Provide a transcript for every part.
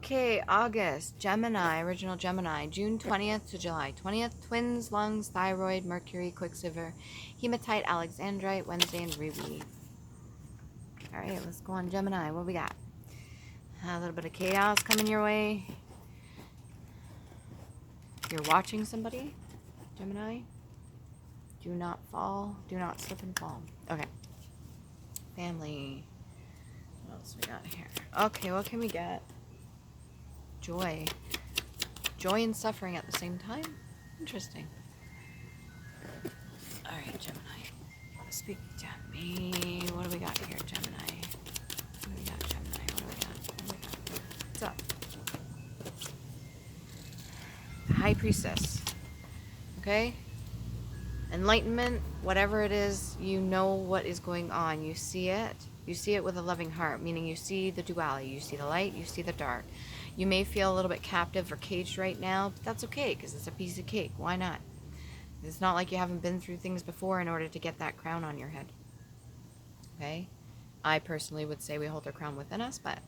Okay, August, Gemini, original Gemini, June 20th to July 20th, twins, lungs, thyroid, mercury, quicksilver, hematite, alexandrite, Wednesday, and ruby. Alright, let's go on Gemini. What we got? A little bit of chaos coming your way. You're watching somebody, Gemini. Do not fall. Do not slip and fall. Okay. Family. What else we got here? Okay, what can we get? Joy. Joy and suffering at the same time? Interesting. Alright, Gemini. Speak to me. What do we got here, Gemini? What do we got, Gemini? What do we got? What do we got? What's up? The High Priestess. Okay? Enlightenment, whatever it is, you know what is going on. You see it. You see it with a loving heart, meaning you see the duality. You see the light, you see the dark. You may feel a little bit captive or caged right now, but that's okay because it's a piece of cake. Why not? It's not like you haven't been through things before in order to get that crown on your head. Okay? I personally would say we hold our crown within us, but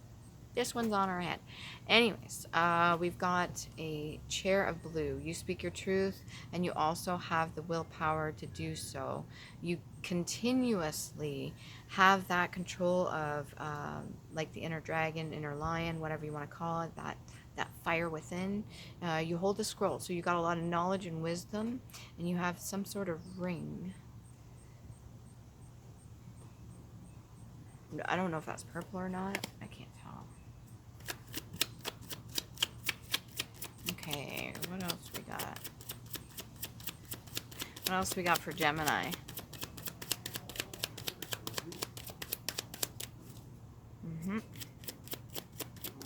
this one's on our head. Anyways, we've got a chair of blue. You speak your truth, and you also have the willpower to do so. You continuously have that control of, like the inner dragon, inner lion, whatever you want to call it, that fire within. You hold the scroll, so you got a lot of knowledge and wisdom, and you have some sort of ring. I don't know if that's purple or not. I can't tell. Okay, what else we got? What else we got for Gemini?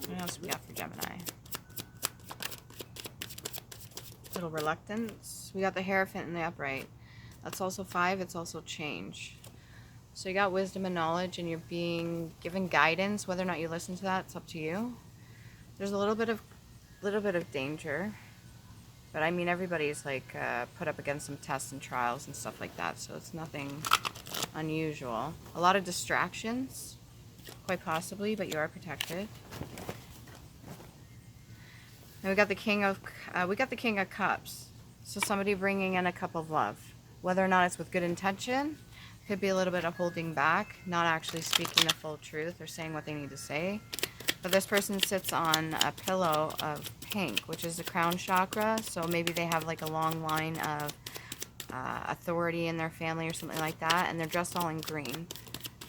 What else we got for Gemini? Little reluctance. We got the Hierophant in the upright. That's also 5. It's also change. So you got wisdom and knowledge, and you're being given guidance. Whether or not you listen to that, it's up to you. There's a little bit of danger, but I mean everybody's like put up against some tests and trials and stuff like that, so it's nothing unusual. A lot of distractions, quite possibly, but you are protected. And we got the King of Cups. So somebody bringing in a cup of love, whether or not it's with good intention. Could be a little bit of holding back, not actually speaking the full truth or saying what they need to say. But this person sits on a pillow of pink, which is the crown chakra. So maybe they have like a long line of authority in their family or something like that. And they're dressed all in green.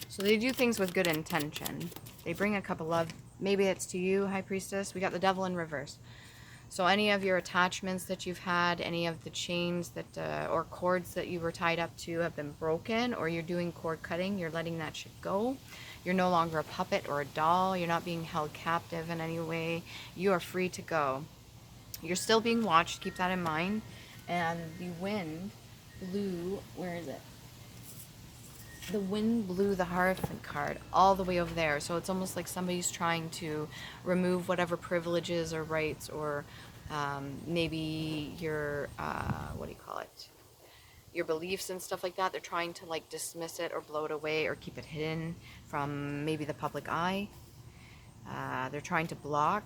So they do things with good intention. They bring a cup of love. Maybe it's to you, High Priestess. We got the Devil in reverse. So any of your attachments that you've had, any of the chains that or cords that you were tied up to have been broken, or you're doing cord cutting, you're letting that shit go. You're no longer a puppet or a doll. You're not being held captive in any way. You are free to go. You're still being watched. Keep that in mind. And the wind blew, where is it? The wind blew the Hierophant card all the way over there. So it's almost like somebody's trying to remove whatever privileges or rights or maybe your, what do you call it? Your beliefs and stuff like that. They're trying to like dismiss it or blow it away or keep it hidden from maybe the public eye. They're trying to block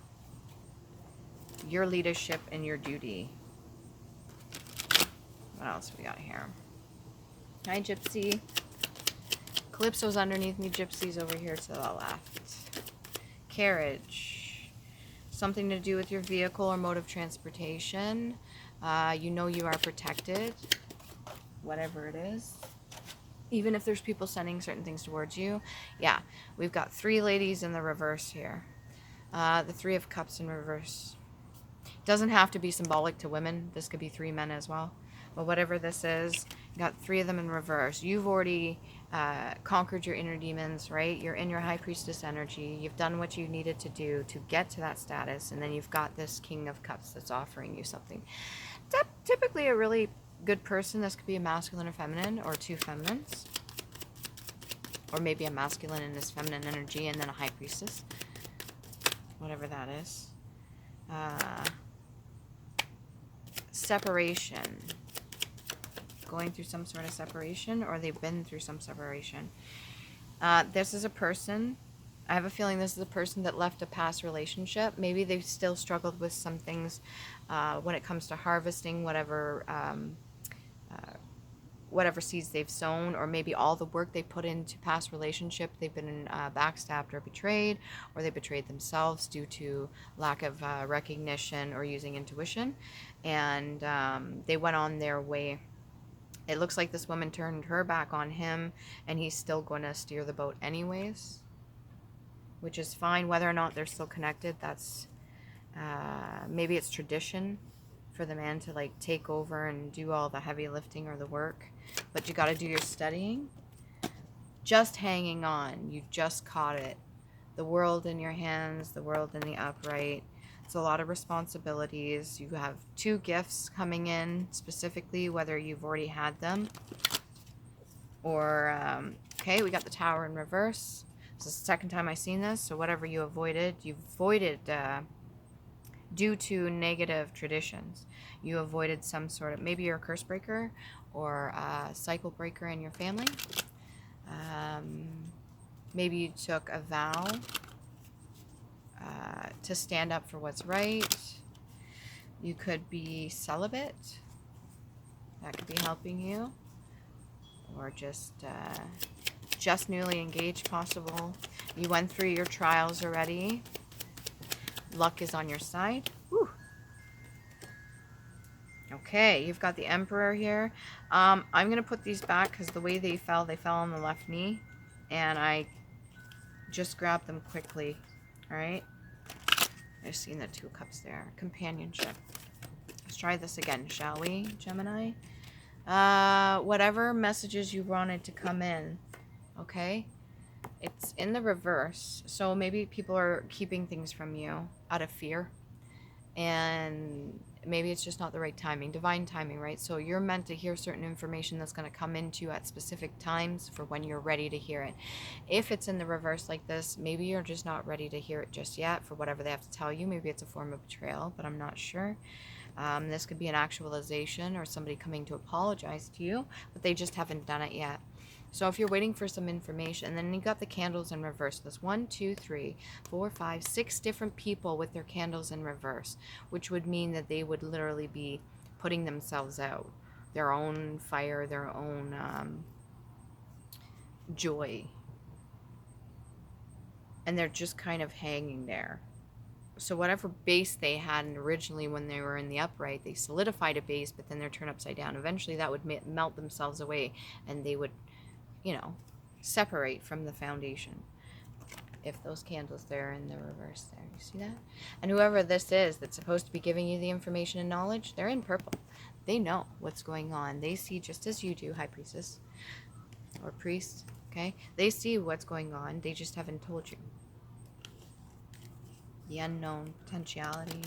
your leadership and your duty. What else we got here? Hi, Gypsy. Calypso's underneath me, Gypsy's over here to the left. Carriage. Something to do with your vehicle or mode of transportation. You know you are protected. Whatever it is. Even if there's people sending certain things towards you. Yeah, we've got 3 ladies in the reverse here. The 3 of Cups in reverse. Doesn't have to be symbolic to women. This could be 3 men as well. But whatever this is, you got 3 of them in reverse. You've already conquered your inner demons, right? You're in your High Priestess energy. You've done what you needed to do to get to that status. And then you've got this King of Cups that's offering you something. Typically a really good person. This could be a masculine or feminine, or 2 feminines. Or maybe a masculine in this feminine energy and then a High Priestess. Whatever that is. Separation. Going through some sort of separation, or they've been through some separation. This is a person I have a feeling this is a person that left a past relationship. Maybe they've still struggled with some things when it comes to harvesting whatever seeds they've sown, or maybe all the work they put into past relationship, they've been backstabbed or betrayed, or they betrayed themselves due to lack of recognition or using intuition, and they went on their way. It looks like this woman turned her back on him, and he's still going to steer the boat anyways, which is fine. Whether or not they're still connected, that's maybe it's tradition for the man to like take over and do all the heavy lifting or the work, but you got to do your studying. Just hanging on, you just caught it. The world in your hands, the world in the upright. It's a lot of responsibilities. You have 2 gifts coming in specifically, whether you've already had them or okay, we got the Tower in reverse. This is the second time I've seen this. So whatever you avoided due to negative traditions. You avoided some sort of, maybe you're a curse breaker or a cycle breaker in your family. Maybe you took a vow to stand up for what's right. You could be celibate. That could be helping you. Or just newly engaged, possible. You went through your trials already. Luck is on your side. Whew. Okay, you've got the Emperor here. I'm going to put these back because the way they fell on the left knee. And I just grabbed them quickly. Alright? I've seen the 2 cups there. Companionship. Let's try this again, shall we, Gemini? Whatever messages you wanted to come in. Okay? It's in the reverse. So maybe people are keeping things from you out of fear. And maybe it's just not the right timing. Divine timing, right? So you're meant to hear certain information that's going to come into you at specific times for when you're ready to hear it. If it's in the reverse like this, maybe you're just not ready to hear it just yet for whatever they have to tell you. Maybe it's a form of betrayal, but I'm not sure. This could be an actualization or somebody coming to apologize to you, but they just haven't done it yet. So if you're waiting for some information, and then you got the candles in reverse. There's 1, 2, 3, 4, 5, 6 different people with their candles in reverse, which would mean that they would literally be putting themselves out, their own fire, their own joy. And they're just kind of hanging there. So whatever base they had originally when they were in the upright, they solidified a base, but then they're turned upside down. Eventually that would melt themselves away, and they would, you know, separate from the foundation. If those candles there in the reverse there, you see that? And whoever this is that's supposed to be giving you the information and knowledge, they're in purple. They know what's going on. They see just as you do, High Priestess or Priest, okay? They see what's going on. They just haven't told you. The unknown potentiality.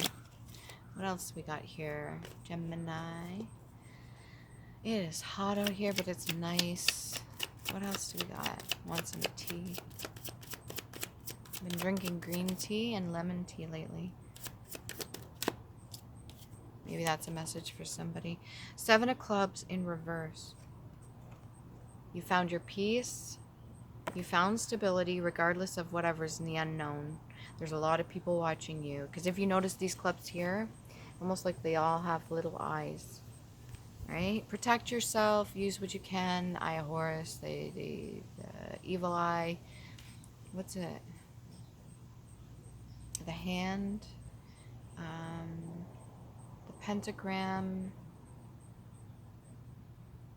What else we got here? Gemini. It is hot out here, but it's nice. What else do we got? Want some tea? I've been drinking green tea and lemon tea lately. Maybe that's a message for somebody. 7 of Clubs in reverse. You found your peace. You found stability regardless of whatever's in the unknown. There's a lot of people watching you. Because if you notice these clubs here, almost like they all have little eyes. Right? Protect yourself. Use what you can. Eye of Horus. The evil eye. What's it? The hand. The pentagram.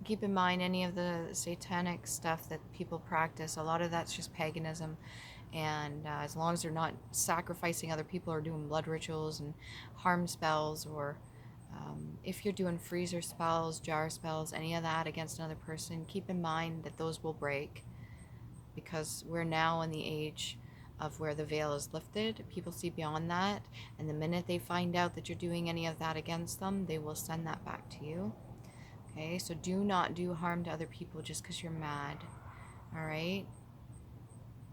Keep in mind any of the satanic stuff that people practice. A lot of that's just paganism. And as long as they're not sacrificing other people or doing blood rituals and harm spells, or if you're doing freezer spells, jar spells, any of that against another person, keep in mind that those will break, because we're now in the age of where the veil is lifted. People see beyond that, and the minute they find out that you're doing any of that against them, they will send that back to you. Okay, so do not do harm to other people just because you're mad. All right?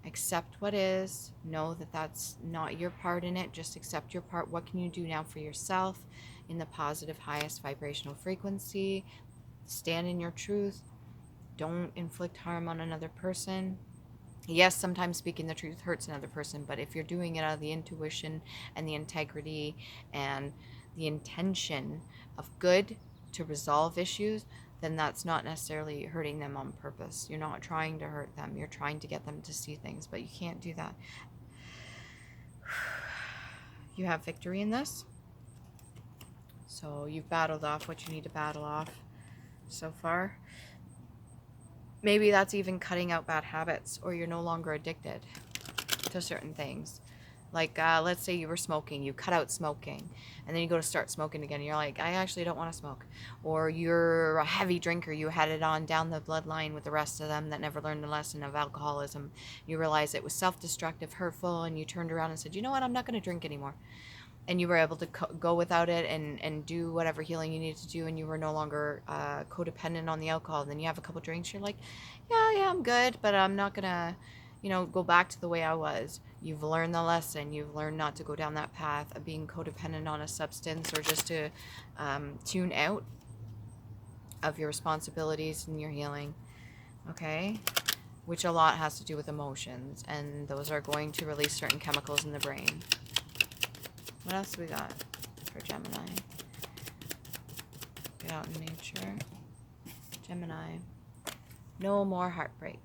Accept what is. Know that that's not your part in it. Just accept your part. What can you do now for yourself in the positive, highest vibrational frequency? Stand in your truth. Don't inflict harm on another person. Yes, sometimes speaking the truth hurts another person, but if you're doing it out of the intuition and the integrity and the intention of good to resolve issues, then that's not necessarily hurting them on purpose. You're not trying to hurt them. You're trying to get them to see things, but you can't do that. You have victory in this. So you've battled off what you need to battle off so far. Maybe that's even cutting out bad habits, or you're no longer addicted to certain things. Like, let's say you were smoking, you cut out smoking, and then you go to start smoking again, and you're like, I actually don't want to smoke. Or you're a heavy drinker, you had it on down the bloodline with the rest of them that never learned the lesson of alcoholism. You realized it was self-destructive, hurtful, and you turned around and said, you know what, I'm not going to drink anymore. And you were able to go without it and do whatever healing you needed to do, and you were no longer codependent on the alcohol. And then you have a couple drinks, you're like, yeah, I'm good, but I'm not gonna, go back to the way I was. You've learned the lesson. You've learned not to go down that path of being codependent on a substance, or just to tune out of your responsibilities and your healing, okay? Which a lot has to do with emotions, and those are going to release certain chemicals in the brain. What else do we got for Gemini? Get out in nature. Gemini. No more heartbreak.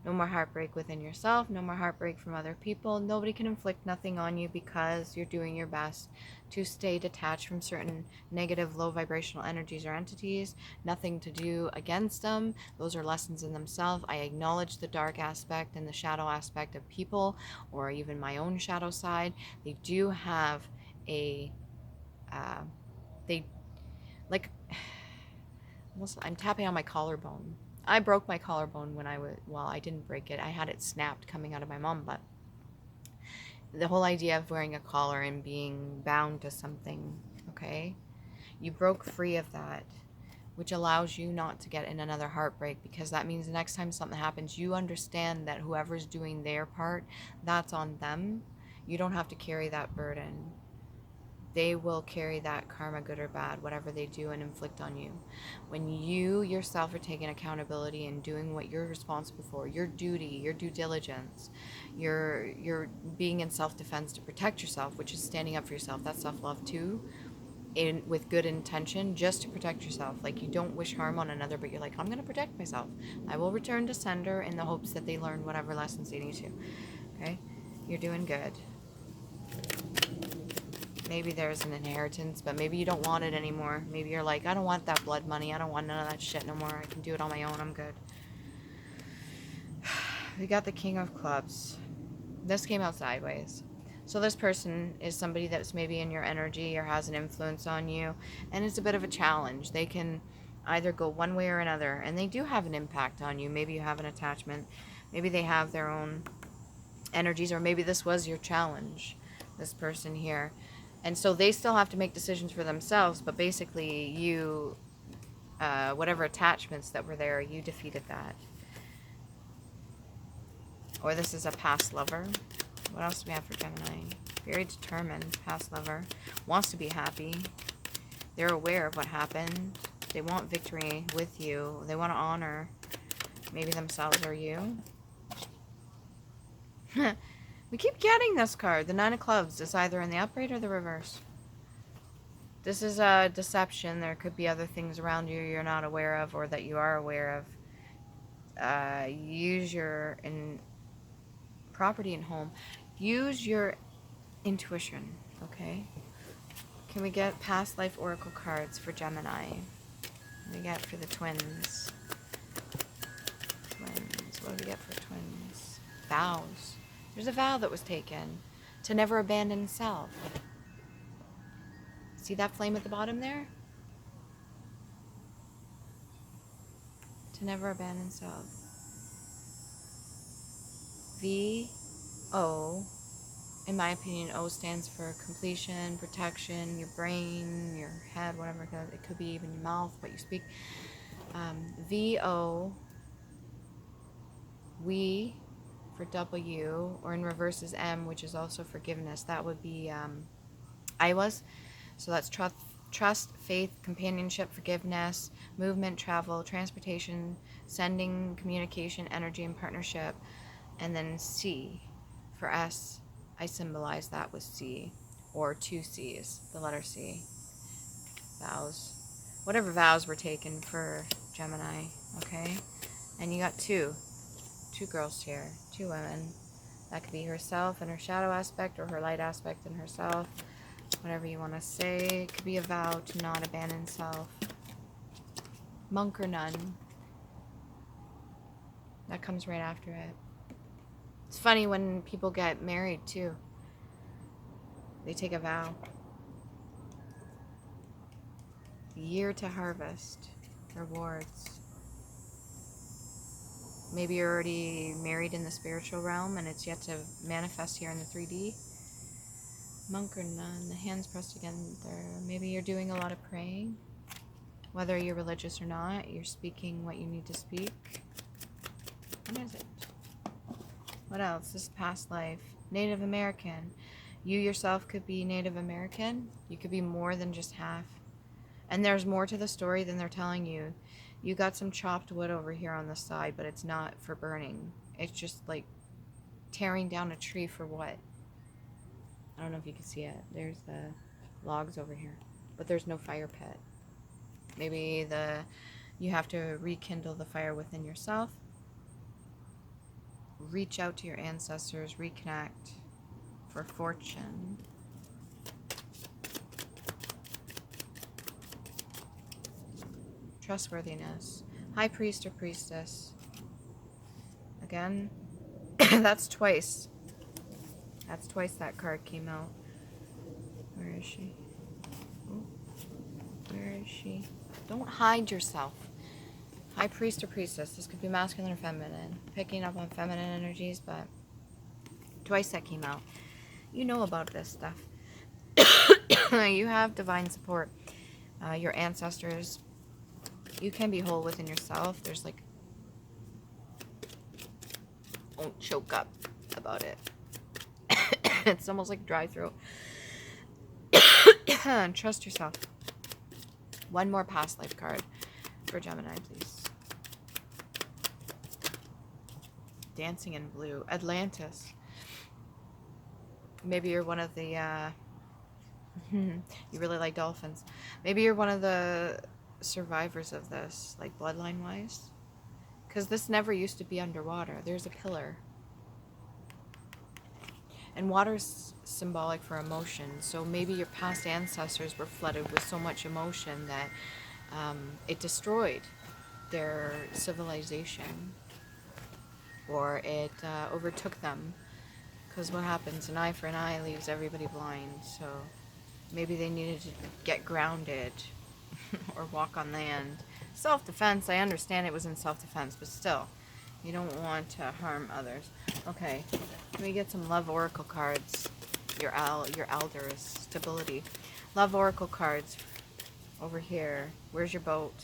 No more heartbreak within yourself. No more heartbreak from other people. Nobody can inflict nothing on you because you're doing your best to stay detached from certain negative, low vibrational energies or entities. Nothing to do against them. Those are lessons in themselves. I acknowledge the dark aspect and the shadow aspect of people, or even my own shadow side. They do have a, I'm tapping on my collarbone. I broke my collarbone when I didn't break it. I had it snapped coming out of my mom, but the whole idea of wearing a collar and being bound to something, okay? You broke free of that, which allows you not to get in another heartbreak, because that means the next time something happens, you understand that whoever's doing their part, that's on them. You don't have to carry that burden. They will carry that karma, good or bad, whatever they do and inflict on you. When you yourself are taking accountability and doing what you're responsible for, your duty, your due diligence, you're being in self-defense to protect yourself, which is standing up for yourself. That's self-love too, with good intention, just to protect yourself. Like, you don't wish harm on another, but you're like, I'm going to protect myself. I will return to sender in the hopes that they learn whatever lessons they need to. Okay? You're doing good. Maybe there's an inheritance, but maybe you don't want it anymore. Maybe you're like, I don't want that blood money. I don't want none of that shit no more. I can do it on my own. I'm good. We got the King of Clubs. This came out sideways. So this person is somebody that's maybe in your energy or has an influence on you, and it's a bit of a challenge. They can either go one way or another, and they do have an impact on you. Maybe you have an attachment. Maybe they have their own energies, or maybe this was your challenge, this person here. And so they still have to make decisions for themselves, but basically you, whatever attachments that were there, you defeated that. Or this is a past lover. What else do we have for Gemini? Very determined, past lover. Wants to be happy. They're aware of what happened. They want victory with you. They want to honor maybe themselves or you. We keep getting this card. The Nine of Clubs is either in the upright or the reverse. This is a deception. There could be other things around you you're not aware of, or that you are aware of. Use your property and home. Use your intuition, okay? Can we get past life oracle cards for Gemini? What do we get for the twins? Twins. What do we get for twins? Vows. There's a vow that was taken to never abandon self. See that flame at the bottom there? To never abandon self. V-O. In my opinion, O stands for completion, protection, your brain, your head, whatever it goes. It could be even your mouth, what you speak. V-O. We for W, or in reverse is M, which is also forgiveness. That would be I was. So that's trust, faith, companionship, forgiveness, movement, travel, transportation, sending, communication, energy, and partnership. And then C. For S, I symbolize that with C, or two C's, the letter C. Vows. Whatever vows were taken for Gemini, okay? And you got two girls here, two women. That could be herself and her shadow aspect, or her light aspect and herself. Whatever you want to say. It could be a vow to not abandon self. Monk or nun. That comes right after it. It's funny when people get married too. They take a vow. Year to harvest. Rewards. Maybe you're already married in the spiritual realm and it's yet to manifest here in the 3D. Monk or nun, the hands pressed together. Maybe you're doing a lot of praying. Whether you're religious or not, you're speaking what you need to speak. What is it? What else? This past life. Native American. You yourself could be Native American. You could be more than just half. And there's more to the story than they're telling you. You got some chopped wood over here on the side, but it's not for burning. It's just like tearing down a tree for what? I don't know if you can see it. There's the logs over here. But there's no fire pit. Maybe you have to rekindle the fire within yourself. Reach out to your ancestors. Reconnect for fortune. Trustworthiness. High priest or priestess. Again, that's twice. That's twice that card came out. Where is she? Ooh. Where is she? Don't hide yourself. High priest or priestess. This could be masculine or feminine. Picking up on feminine energies, but twice that came out. You know about this stuff. You have divine support. Your ancestors. You can be whole within yourself. There's like... Don't choke up about it. It's almost like dry throat. Trust yourself. One more past life card for Gemini, please. Dancing in blue. Atlantis. Maybe you're one of the... you really like dolphins. Maybe you're one of the survivors of this, like bloodline wise, because this never used to be underwater. There's a pillar, and water's symbolic for emotion, so maybe your past ancestors were flooded with so much emotion that it destroyed their civilization, or it overtook them, because what happens, an eye for an eye leaves everybody blind. So maybe they needed to get grounded or walk on land. Self-defense, I understand it was in self-defense, but still, you don't want to harm others. Okay, can we get some love oracle cards? Your elders, stability. Love oracle cards over here. Where's your boat?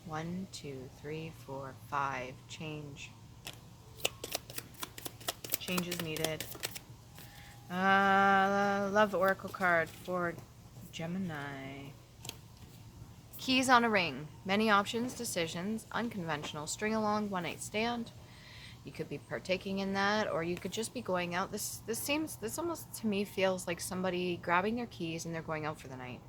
1, 2, 3, 4, 5. Change. Change is needed. Love oracle card for Gemini. Keys on a ring. Many options, decisions, unconventional, string along, one night stand. You could be partaking in that, or you could just be going out. This almost to me feels like somebody grabbing their keys and they're going out for the night.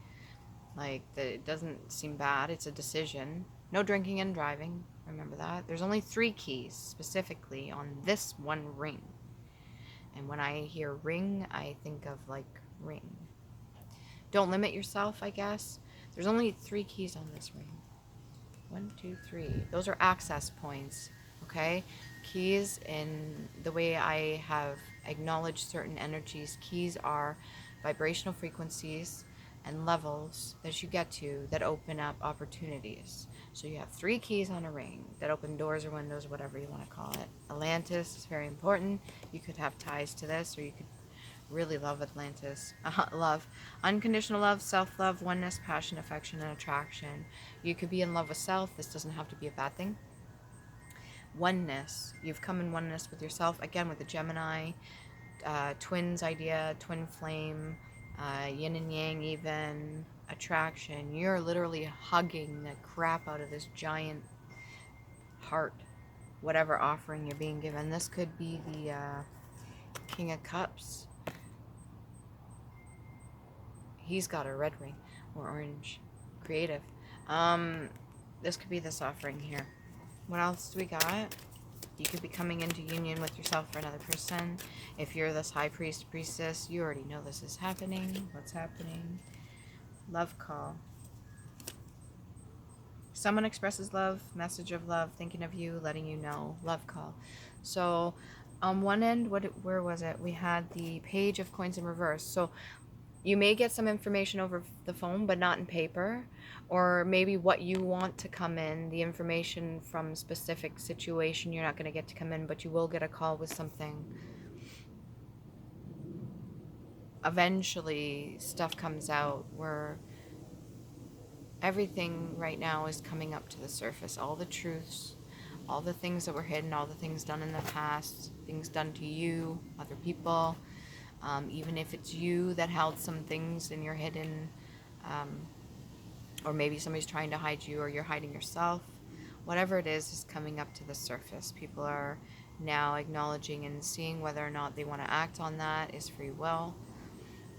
Like, it doesn't seem bad. It's a decision. No drinking and driving. Remember that. There's only 3 keys specifically on this one ring. And when I hear ring, I think of like ring. Don't limit yourself, I guess. There's only 3 keys on this ring. 1, 2, 3. Those are access points, okay? Keys, in the way I have acknowledged certain energies, keys are vibrational frequencies and levels that you get to that open up opportunities. So you have 3 keys on a ring that open doors or windows, whatever you want to call it. Atlantis is very important. You could have ties to this, or you could really love Atlantis. Love. Unconditional love, self-love, oneness, passion, affection, and attraction. You could be in love with self. This doesn't have to be a bad thing. Oneness. You've come in oneness with yourself. Again, with the Gemini. Twins idea, twin flame, yin and yang even. Attraction. You're literally hugging the crap out of this giant heart. whatever offering you're being given. This could be the King of Cups. He's got a red ring or orange. Creative. This could be this offering here. What else do we got? You could be coming into union with yourself or another person. If you're this high priest, priestess, you already know this is happening. What's happening? Love call. Someone expresses love, message of love, thinking of you, letting you know. Love call. So on one end, where was it? We had the Page of Coins in reverse. So you may get some information over the phone, but not in paper. Or maybe what you want to come in, the information from specific situation, you're not going to get to come in, but you will get a call with something. Eventually, stuff comes out where everything right now is coming up to the surface. All the truths, all the things that were hidden, all the things done in the past, things done to you, other people. Even if it's you that held some things in your hidden, or maybe somebody's trying to hide you or you're hiding yourself. Whatever it is coming up to the surface. People are now acknowledging and seeing whether or not they want to act on that is free will.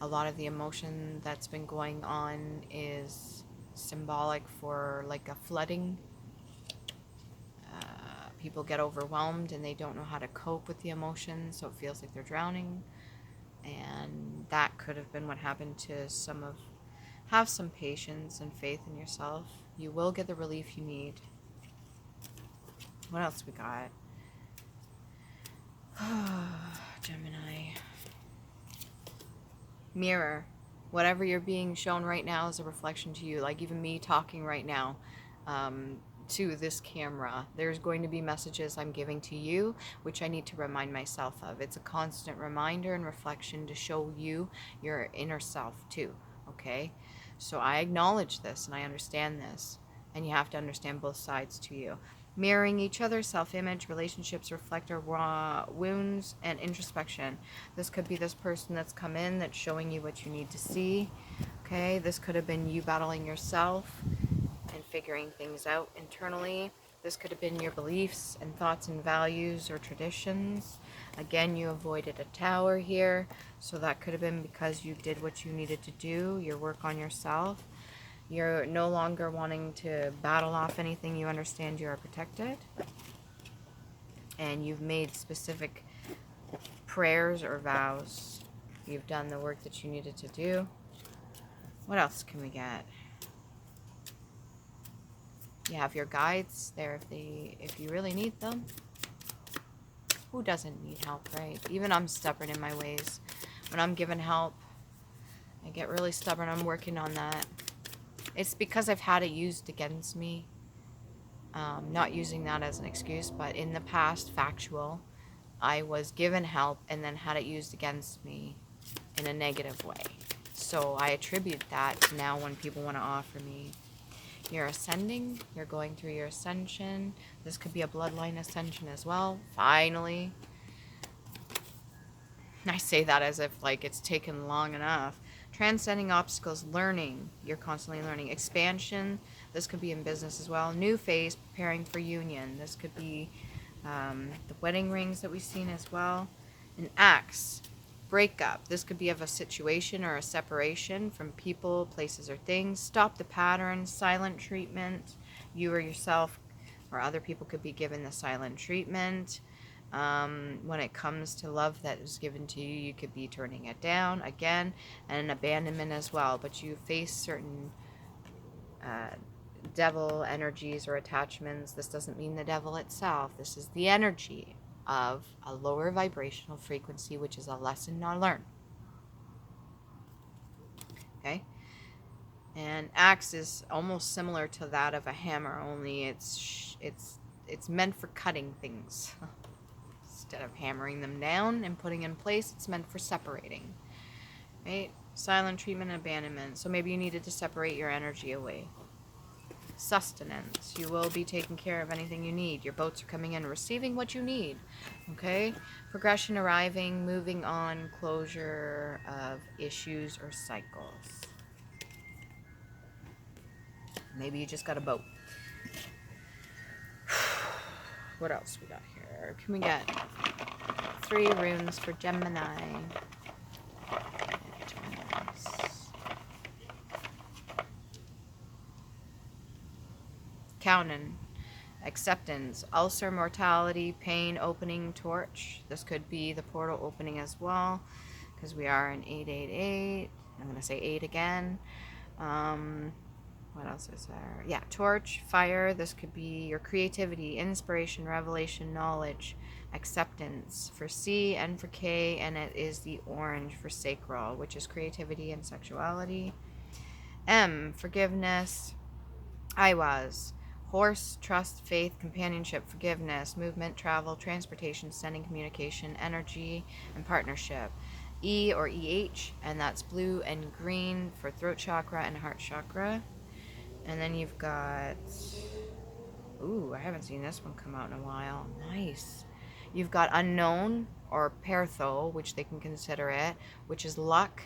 A lot of the emotion that's been going on is symbolic for like a flooding. People get overwhelmed and they don't know how to cope with the emotion, so it feels like they're drowning. And that could have been what happened to some of. Have some patience and faith in yourself. You will get the relief you need. What else we got? Gemini. Mirror. Whatever you're being shown right now is a reflection to you. Like even me talking right now to this camera. There's going to be messages I'm giving to you, which I need to remind myself of. It's a constant reminder and reflection to show you your inner self too. Okay? So I acknowledge this and I understand this. And you have to understand both sides to you. Mirroring each other, self-image, relationships reflect our wounds and introspection. This could be this person that's come in that's showing you what you need to see. Okay, this could have been you battling yourself and figuring things out internally. This could have been your beliefs and thoughts and values or traditions. Again, you avoided a tower here, so that could have been because you did what you needed to do, your work on yourself. You're no longer wanting to battle off anything. You understand you are protected. And you've made specific prayers or vows. You've done the work that you needed to do. What else can we get? You have your guides there if you really need them. Who doesn't need help, right? Even I'm stubborn in my ways. When I'm given help, I get really stubborn. I'm working on that. It's because I've had it used against me. Not using that as an excuse, but in the past, factual, I was given help and then had it used against me in a negative way. So I attribute that to now when people want to offer me. You're ascending, you're going through your ascension. This could be a bloodline ascension as well. Finally. I say that as if like it's taken long enough. Transcending obstacles, learning. You're constantly learning. Expansion. This could be in business as well. New phase, preparing for union. This could be the wedding rings that we've seen as well. An axe. Breakup. This could be of a situation or a separation from people, places, or things. Stop the pattern. Silent treatment. You or yourself or other people could be given the silent treatment. When it comes to love that is given to you, you could be turning it down again, and an abandonment as well. But you face certain devil energies or attachments. This doesn't mean the devil itself. This is the energy of a lower vibrational frequency, which is a lesson not learned. Okay? And axe is almost similar to that of a hammer, only it's meant for cutting things. Instead of hammering them down and putting in place, it's meant for separating. Right? Silent treatment and abandonment. So maybe you needed to separate your energy away. Sustenance. You will be taking care of anything you need. Your boats are coming in, receiving what you need. Okay? Progression arriving, moving on, closure of issues or cycles. Maybe you just got a boat. What else we got here? Can we get 3 runes for Gemini? Counting. Acceptance. Ulcer, mortality, pain, opening, torch. This could be the portal opening as well, because we are in 888. I'm going to say 8 again. What else is there? Yeah, torch, fire. This could be your creativity, inspiration, revelation, knowledge, acceptance for C and for K, and it is the orange for sacral, which is creativity and sexuality. M, forgiveness. I was. Horse, trust, faith, companionship, forgiveness, movement, travel, transportation, sending, communication, energy, and partnership. E or EH, and that's blue and green for throat chakra and heart chakra. And then you've got, ooh, I haven't seen this one come out in a while. Nice. You've got unknown or pertho, which they can consider it, which is luck,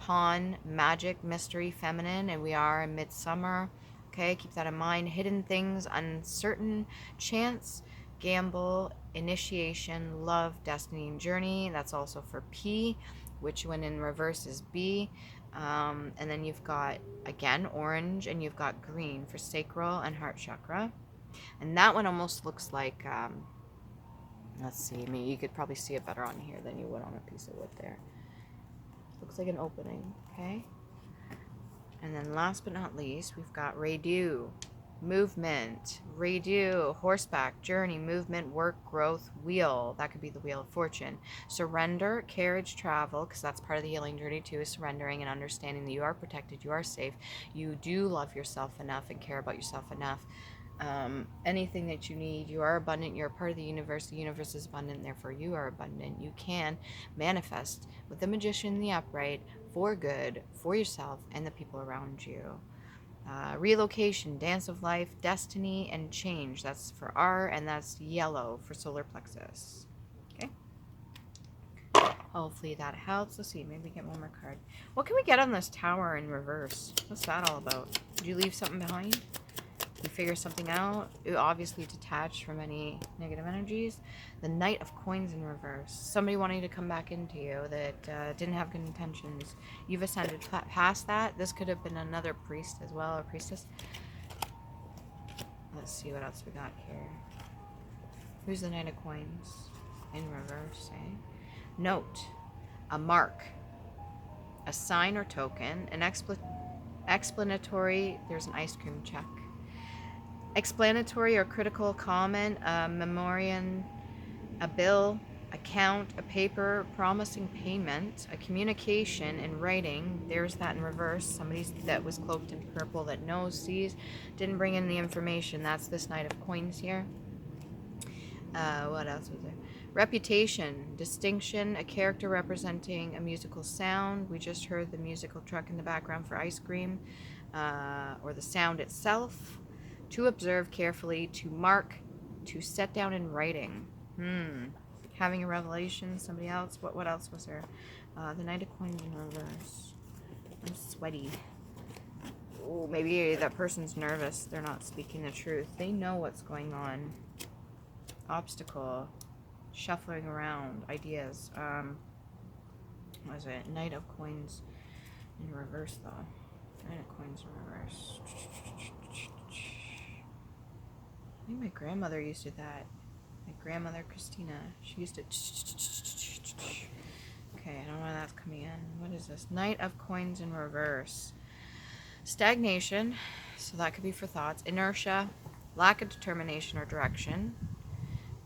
pawn, magic, mystery, feminine, and we are in midsummer. Okay, keep that in mind. Hidden things, uncertain, chance, gamble, initiation, love, destiny, and journey. That's also for P, which when in reverse is B. And then you've got, again, orange, and you've got green for sacral and heart chakra. And that one almost looks like, let's see, maybe you could probably see it better on here than you would on a piece of wood there. Looks like an opening, okay? And then last but not least, we've got redo, movement, redo, horseback, journey, movement, work, growth, wheel. That could be the wheel of fortune. Surrender, carriage, travel, because that's part of the healing journey too, is surrendering and understanding that you are protected, you are safe, you do love yourself enough and care about yourself enough. Anything that you need, you are abundant, you're a part of the universe is abundant, therefore you are abundant. You can manifest with the magician in the upright for good, for yourself and the people around you. Relocation, dance of life, destiny, and change. That's for R, and that's yellow for solar plexus. Okay. Hopefully that helps. Let's see, maybe get one more card. What can we get on this tower in reverse? What's that all about? Did you leave something behind? You figure something out. You obviously detached from any negative energies. The Knight of Coins in reverse. Somebody wanting to come back into you that didn't have good intentions. You've ascended past that. This could have been another priest as well, or priestess. Let's see what else we got here. Who's the Knight of Coins in reverse? Eh? Note. A mark. A sign or token. An explanatory. There's an ice cream check. Explanatory or critical comment, a memoriam, a bill, account, a paper, promising payment, a communication in writing. There's that in reverse. Somebody that was cloaked in purple that knows, sees, didn't bring in the information. That's this Knight of Coins here. What else was there? Reputation, distinction, a character representing a musical sound. We just heard the musical truck in the background for ice cream, or the sound itself. To observe carefully, to mark, to set down in writing. Having a revelation, somebody else. What else was there? The Knight of Coins in reverse. I'm sweaty. Oh, maybe that person's nervous. They're not speaking the truth. They know what's going on. Obstacle. Shuffling around. Ideas. What was it? Knight of Coins in reverse, though. Knight of Coins in reverse. I think my grandmother used to do that. My grandmother, Christina, she used to... Okay, I don't know why that's coming in. What is this? Knight of Coins in reverse. Stagnation, so that could be for thoughts. Inertia, lack of determination or direction.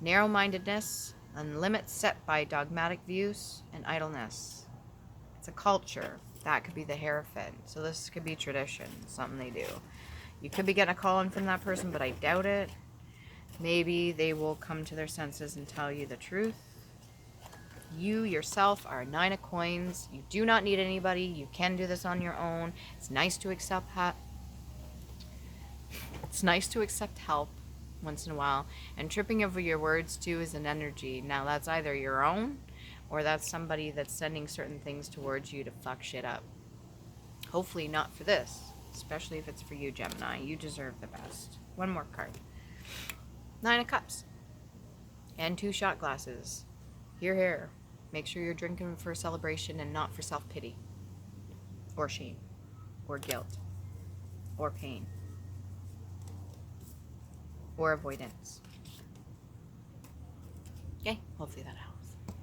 Narrow-mindedness, and limits set by dogmatic views, and idleness. It's a culture. That could be the Hierophant. So this could be tradition, something they do. You could be getting a call in from that person, but I doubt it. Maybe they will come to their senses and tell you the truth. You yourself are a 9 of Coins. You do not need anybody. You can do this on your own. It's nice to accept It's nice to accept help once in a while. And tripping over your words too is an energy. Now that's either your own, or that's somebody that's sending certain things towards you to fuck shit up. Hopefully not for this, especially if it's for you, Gemini. You deserve the best. One more card. 9 of Cups. And 2 shot glasses. Here, here. Make sure you're drinking for celebration and not for self-pity. Or shame. Or guilt. Or pain. Or avoidance. Okay, hopefully that helps.